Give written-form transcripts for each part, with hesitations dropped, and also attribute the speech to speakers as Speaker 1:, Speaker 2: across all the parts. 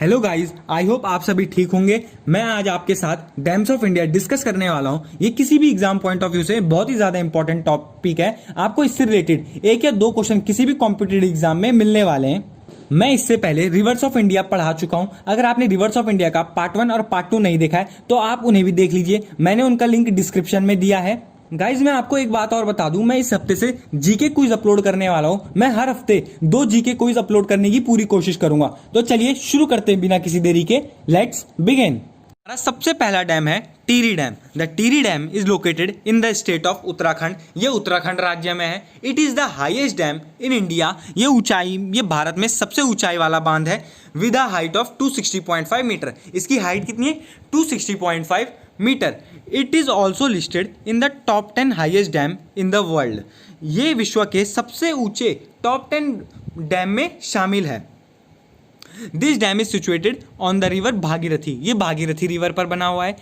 Speaker 1: Hello guys, I hope आप सभी ठीक होंगे। मैं आज आपके साथ डैम्स ऑफ इंडिया डिस्कस करने वाला हूं। ये किसी भी एग्जाम पॉइंट ऑफ व्यू से बहुत ही ज्यादा इंपॉर्टेंट टॉपिक है। आपको इससे रिलेटेड एक या दो क्वेश्चन किसी भी कॉम्पिटेटिव एग्जाम में मिलने वाले हैं। मैं इससे पहले रिवर्स ऑफ इंडिया पढ़ा चुका हूं। अगर आपने रिवर्स ऑफ इंडिया का पार्ट 1 और पार्ट 2 नहीं देखा है तो आप उन्हें भी देख लीजिए। मैंने उनका लिंक डिस्क्रिप्शन में दिया है। गाइज, मैं आपको एक बात और बता दूं, मैं इस हफ्ते से जीके क्विज अपलोड करने वाला हूं। मैं हर हफ्ते 2 जीके क्विज अपलोड करने की पूरी कोशिश करूंगा। तो चलिए शुरू करते हैं बिना किसी देरी के। Let's begin. हमारा सबसे पहला डैम है Tehri dam. The Tehri dam is located in the state of Uttarakhand. ये उत्तराखंड राज्य में है। It is the highest dam in India. ये भारत में सबसे ऊंचाई वाला बांध है with a height of 260.5 metre. इसकी हाइट कितनी है? 260.5 metre. It is also listed in the top 10 highest dam in the world. ये विश्व के सबसे ऊंचे टॉप 10 डैम में शामिल है। This dam is situated on the river Bhagirathi. ये भागीरथी रिवर पर बना हुआ है।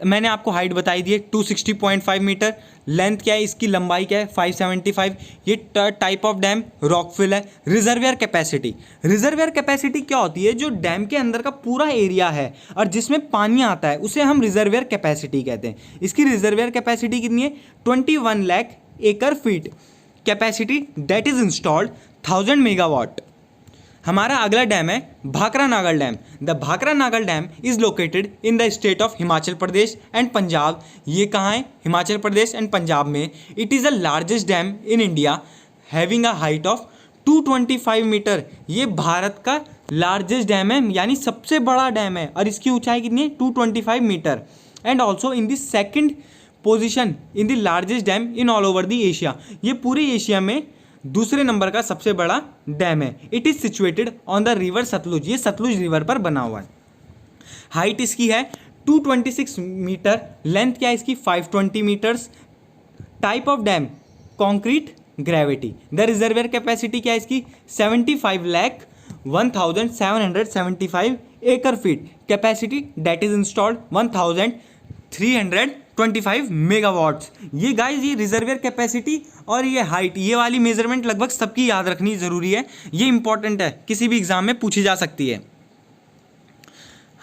Speaker 1: मैंने आपको हाइट बताई दी है 260.5 मीटर। लेंथ क्या है इसकी? लंबाई क्या है? 575। ये टाइप ऑफ डैम रॉकफिल है। रिजर्वियर कैपेसिटी क्या होती है? जो डैम के अंदर का पूरा एरिया है और जिसमें पानी आता है उसे हम रिजर्वियर कैपेसिटी कहते हैं। इसकी रिजर्वियर कैपेसिटी कितनी है? 21 लाख एकड़ feet. Capacity that is installed 1000 megawatt. हमारा अगला डैम है Bhakra Nangal dam. The Bhakra Nangal dam is located in the state of Himachal Pradesh and Punjab. ये कहाँ है? हिमाचल प्रदेश एंड पंजाब में। It is the largest dam in India having a height of 225 metre. ये भारत का लार्जेस्ट डैम है, यानी सबसे बड़ा डैम है। और इसकी ऊंचाई कितनी है? 225 metre. And also in the second position in the largest dam in all over the Asia. ये पूरे एशिया में दूसरे नंबर का सबसे बड़ा डैम है। It is situated on the river Sutlej. ये सतलुज रिवर पर बना हुआ है। हाइट इसकी है 226 मीटर। लेंथ क्या है इसकी? 520 metres. Type of dam concrete gravity. The reservoir capacity क्या है इसकी? 75,01,775 एकड़ feet. Capacity that is installed 1325 megawatts. ये गाइज, ये रिजर्वियर कैपेसिटी और ये हाइट, ये वाली मेजरमेंट लगभग सबकी याद रखनी ज़रूरी है। ये इंपॉर्टेंट है, किसी भी एग्जाम में पूछी जा सकती है।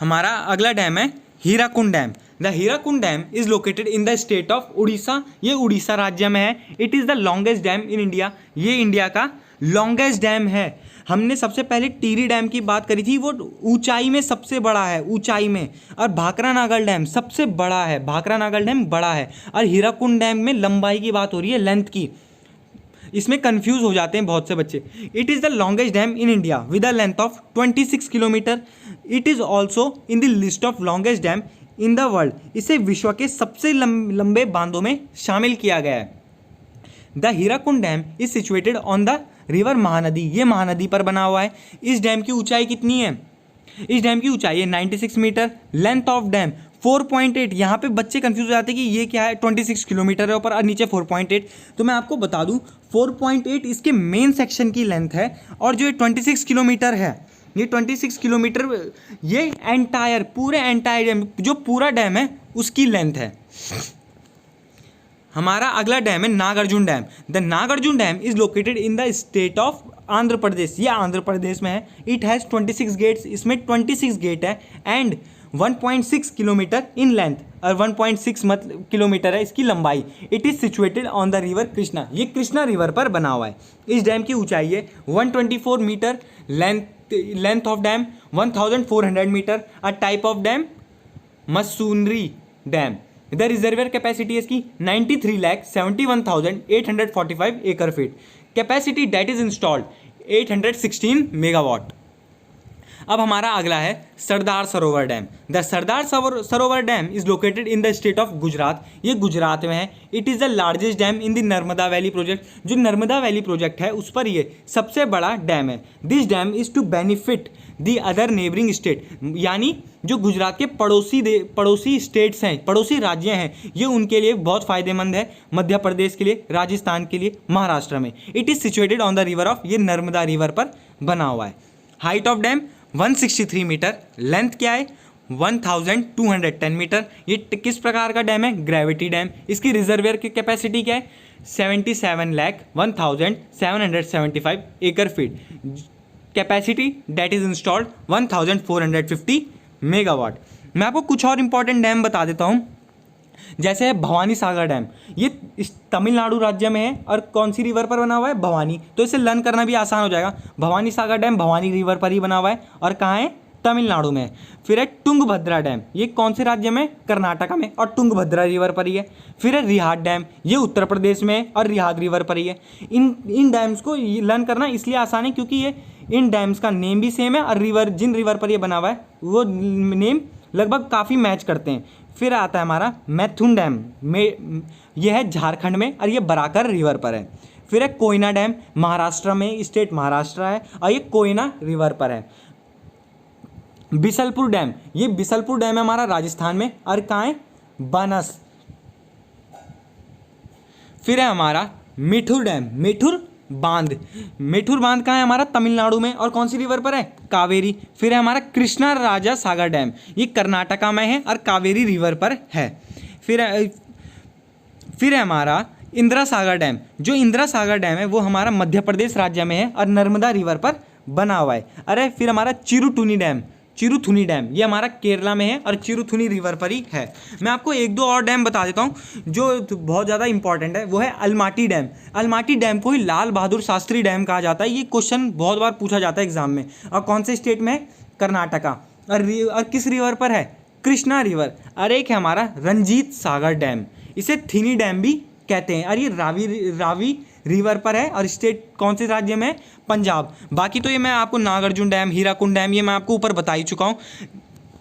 Speaker 1: हमारा अगला डैम है Hirakud dam. The Hirakud dam is located in the state of Orissa. ये उड़ीसा राज्य में है। It is the longest dam in India. ये इंडिया का लॉन्गेस्ट डैम है। हमने सबसे पहले टिहरी डैम की बात करी थी, वो ऊंचाई में सबसे बड़ा है, ऊंचाई में। और भाखरा नागल डैम सबसे बड़ा है। भाखरा नागल डैम बड़ा है। और हीराकुंड डैम में लंबाई की बात हो रही है, लेंथ की। इसमें कंफ्यूज हो जाते हैं बहुत से बच्चे। It is the longest dam in India with a length of 26 kilometre. It is also in the list of longest dam in the world. इसे विश्व के सबसे लंबे बांधों में शामिल किया गया है। The Hirakud dam is situated on the river Mahanadi. ये महानदी पर बना हुआ है। इस डैम की ऊंचाई कितनी है? इस डैम की ऊंचाई है 96 मीटर। Length of dam 4.8। यहाँ पे बच्चे कंफ्यूज हो जाते हैं कि ये क्या है। 26 किलोमीटर है ऊपर और नीचे 4.8। तो मैं आपको बता दूं 4.8 इसके मेन सेक्शन की लेंथ है। और जो ये 26 किलोमीटर है, ये 26 किलोमीटर ये एंटायर डैम, जो पूरा डैम है उसकी लेंथ है। हमारा अगला डैम है Nagarjuna dam. The Nagarjuna dam is located in the state of Andhra Pradesh. ये आंध्र प्रदेश में है। It has 26 gates. इसमें 26 गेट है एंड 1.6 किलोमीटर इन लेंथ और 1.6 किलोमीटर है इसकी लंबाई। It is situated on the river Krishna. ये कृष्णा रिवर पर बना हुआ है। इस डैम की ऊंचाई है 124 metre. Length of dam 1400 metre. A type of dam masonry dam. The reservoir capacity इसकी 93,71,845 acre feet. Capacity that is installed 816 megawatt. अब हमारा अगला है Sardar Sarovar dam. The Sardar Sarovar dam is located in the state of Gujarat. ये गुजरात में है। It is the largest dam in the Narmada valley project. जो Narmada valley project है उस पर ये सबसे बड़ा डैम है। This dam is to benefit the other neighbouring state. यानी जो गुजरात के पड़ोसी स्टेट्स हैं, पड़ोसी राज्य हैं, ये उनके लिए बहुत फ़ायदेमंद है। मध्य प्रदेश के लिए, राजस्थान के लिए, महाराष्ट्र में। It is situated on the river of, ये नर्मदा रिवर पर बना हुआ है। Height of dam 163 metre. Length क्या है? 1210 मीटर। ये किस प्रकार का डैम है? Gravity dam. इसकी रिजर्वियर की कैपेसिटी क्या है? 77,01,775 acre feet. Capacity that is installed 1,450 megawatt. मैं आपको कुछ और इंपॉर्टेंट डैम बता देता हूँ, जैसे भवानी सागर डैम। ये इस तमिलनाडु राज्य में है और कौन सी रिवर पर बना हुआ है? भवानी। तो इसे लर्न करना भी आसान हो जाएगा। भवानी सागर डैम भवानी रिवर पर ही बना हुआ है और कहाँ है? तमिलनाडु में। फिर है तुंगभद्रा डैम, ये कौन से राज्य में? कर्नाटका में, और तुंगभद्रा रिवर पर ही है। फिर है रिहाद डैम, ये उत्तर प्रदेश में है और रिहाद रिवर पर ही है। इन डैम्स को लर्न करना इसलिए आसान है क्योंकि ये इन डैम्स का नेम भी सेम है और जिन रिवर पर ये बना हुआ है वो नेम लगभग काफ़ी मैच करते हैं। फिर आता है हमारा मैथुन डैम में, यह है झारखंड में और ये बराकर रिवर पर है। फिर है कोयना डैम, महाराष्ट्र में, स्टेट महाराष्ट्र है और ये कोयना रिवर पर है। बिसलपुर डैम, ये बिसलपुर डैम है हमारा राजस्थान में और कहाँ है? बनस। फिर है हमारा मिठुर डैम, मिठुर बांध कहाँ है? हमारा तमिलनाडु में और कौन सी रिवर पर है? कावेरी। फिर है हमारा कृष्णा राजा सागर डैम, ये कर्नाटका में है और कावेरी रिवर पर है। फिर है हमारा इंदिरा सागर डैम, जो इंदिरा सागर डैम है वो हमारा मध्य प्रदेश राज्य में है और नर्मदा रिवर पर बना हुआ है। अरे फिर हमारा चिरुथुनी डैम, ये हमारा केरला में है और चिरुथुनी रिवर पर ही है। मैं आपको एक दो और डैम बता देता हूँ जो बहुत ज़्यादा इंपॉर्टेंट है, वो है अलमाटी डैम। अलमाटी डैम को ही लाल बहादुर शास्त्री डैम कहा जाता है। ये क्वेश्चन बहुत बार पूछा जाता है एग्जाम में। और कौन से स्टेट में है? कर्नाटका। और किस रिवर पर है? कृष्णा रिवर। और एक है हमारा रंजीत सागर डैम, इसे थिनी डैम भी कहते हैं और ये रावी रिवर पर है और स्टेट कौन से राज्य में है? पंजाब। बाकी तो ये मैं आपको नागार्जुन डैम, हीराकुंड डैम, ये मैं आपको ऊपर बता ही चुका हूँ।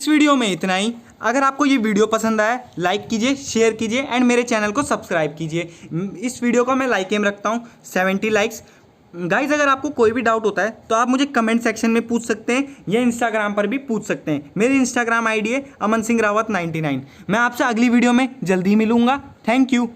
Speaker 1: इस वीडियो में इतना ही। अगर आपको ये वीडियो पसंद आया, लाइक कीजिए, शेयर कीजिए एंड मेरे चैनल को सब्सक्राइब कीजिए। इस वीडियो को मैं लाइक एम रखता हूँ 70 लाइक्स। गाइज अगर आपको कोई भी डाउट होता है तो आप मुझे कमेंट सेक्शन में पूछ सकते हैं या इंस्टाग्राम पर भी पूछ सकते हैं। मेरी इंस्टाग्राम आईडी है अमन सिंह रावत 99। मैं आपसे अगली वीडियो में जल्दी मिलूंगा। Thank you.